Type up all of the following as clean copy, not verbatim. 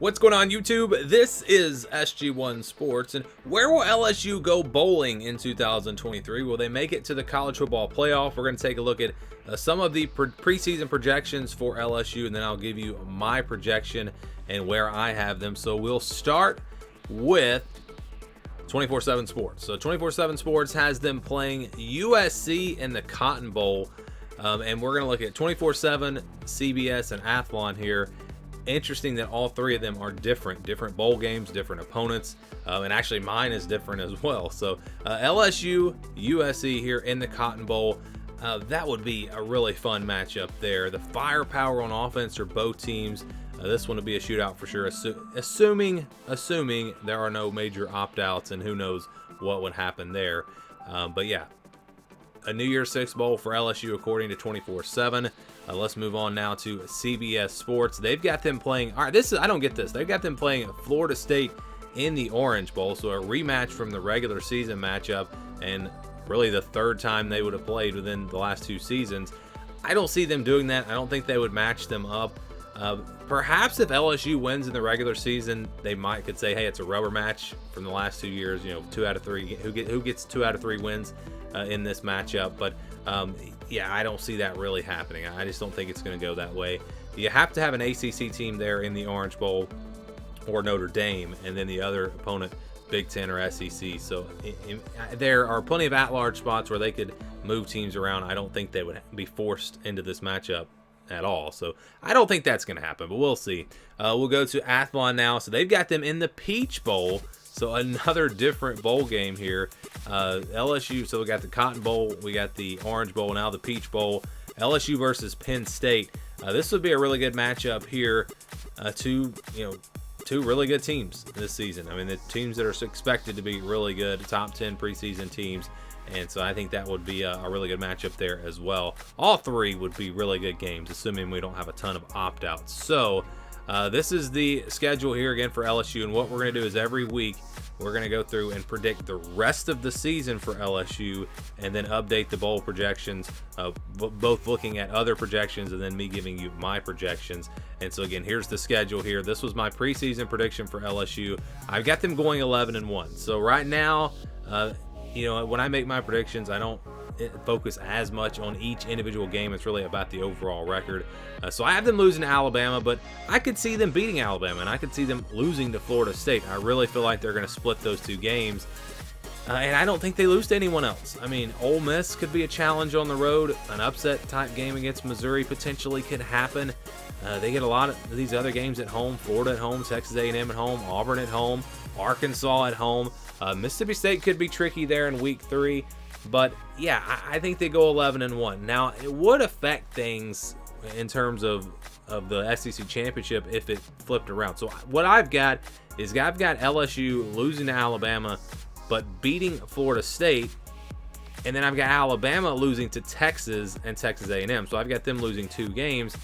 What's going on, YouTube? This is SG1 Sports, and where will LSU go bowling in 2023? Will they make it to the college football playoff? We're going to take a look at some of the preseason projections for LSU, and then I'll give you my projection and where I have them. So we'll start with 24/7 Sports. So 24/7 Sports has them playing USC in the Cotton Bowl, and we're going to look at 24/7, CBS, and Athlon here. Interesting that all three of them are different bowl games, different opponents, and actually mine is different as well. So LSU, USC here in the Cotton Bowl. That would be a really fun matchup there. The firepower on offense for both teams. This one would be a shootout for sure, assuming there are no major opt-outs, and who knows what would happen there. But yeah, a New Year's Six Bowl for LSU according to 24/7. Let's move on now to CBS Sports. They've got them playing. All right, I don't get this. They've got them playing Florida State in the Orange Bowl, so a rematch from the regular season matchup, and really the third time they would have played within the last two seasons. I don't see them doing that. I don't think they would match them up. Perhaps if LSU wins in the regular season, they could say, hey, it's a rubber match from the last 2 years. You know, 2 out of 3. Who gets 2 out of 3 wins in this matchup? But yeah, I don't see that really happening. I just don't think it's going to go that way. You have to have an ACC team there in the Orange Bowl, or Notre Dame, and then the other opponent, Big Ten or SEC. So there are plenty of at-large spots where they could move teams around. I don't think they would be forced into this matchup at all. So I don't think that's going to happen, but we'll see. We'll go to Athlon now. So they've got them in the Peach Bowl. So another different bowl game here. LSU, so we got the Cotton Bowl, we got the Orange Bowl, now the Peach Bowl. LSU versus Penn State. This would be a really good matchup here. Two really good teams this season. I mean, the teams that are expected to be really good, top 10 preseason teams. And so I think that would be a really good matchup there as well. All three would be really good games, assuming we don't have a ton of opt-outs. So this is the schedule here again for LSU, and what we're going to do is every week we're going to go through and predict the rest of the season for LSU, and then update the bowl projections, both looking at other projections and then me giving you my projections. And so again, here's the schedule here. This was my preseason prediction for LSU. I've got them going 11-1. So right now, when I make my predictions, I don't focus as much on each individual game. It's really about the overall record. So I have them losing to Alabama, but I could see them beating Alabama, and I could see them losing to Florida State. I really feel like they're going to split those two games, and I don't think they lose to anyone else. I mean, Ole Miss could be a challenge on the road. An upset type game against Missouri potentially could happen. They get a lot of these other games at home: Florida at home, Texas A&M at home, Auburn at home, Arkansas at home. Mississippi State could be tricky there in week 3. But yeah, I think they go 11-1. Now, it would affect things in terms of the SEC championship if it flipped around. So what I've got is I've got LSU losing to Alabama but beating Florida State, and then I've got Alabama losing to Texas and Texas A&M. So I've got them losing 2 games,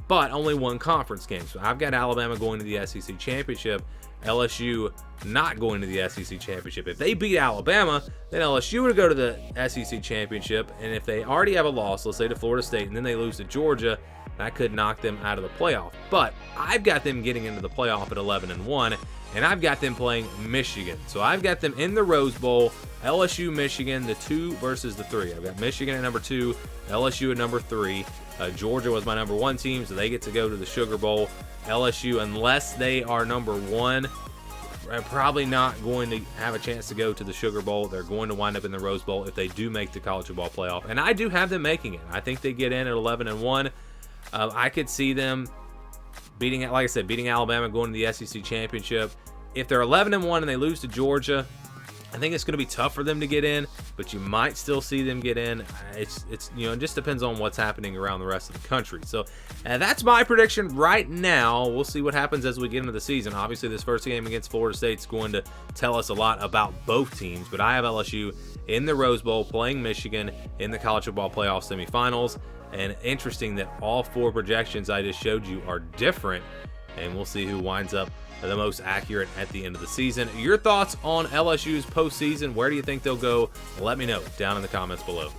but only 1 conference game. So I've got Alabama going to the SEC championship, LSU not going to the SEC championship. If they beat Alabama, then LSU would go to the SEC championship, and if they already have a loss, let's say to Florida State, and then they lose to Georgia, that could knock them out of the playoff. But I've got them getting into the playoff at 11-1, and I've got them playing Michigan. So I've got them in the Rose Bowl, LSU, Michigan, the 2 versus the 3. I've got Michigan at number 2, LSU at number 3. Georgia was my number 1 team, so they get to go to the Sugar Bowl. LSU, unless they are number 1, are probably not going to have a chance to go to the Sugar Bowl. They're going to wind up in the Rose Bowl if they do make the college football playoff, and I do have them making it. I think they get in at 11-1. I could see them beating Alabama, going to the SEC championship. If they're 11-1 and they lose to Georgia, I think it's going to be tough for them to get in, but you might still see them get in. It just depends on what's happening around the rest of the country. So that's my prediction right now. We'll see what happens as we get into the season. Obviously, this first game against Florida State is going to tell us a lot about both teams, but I have LSU in the Rose Bowl playing Michigan in the college football playoff semifinals. And interesting that all 4 projections I just showed you are different, and we'll see who winds up the most accurate at the end of the season. Your thoughts on LSU's postseason? Where do you think they'll go? Let me know down in the comments below.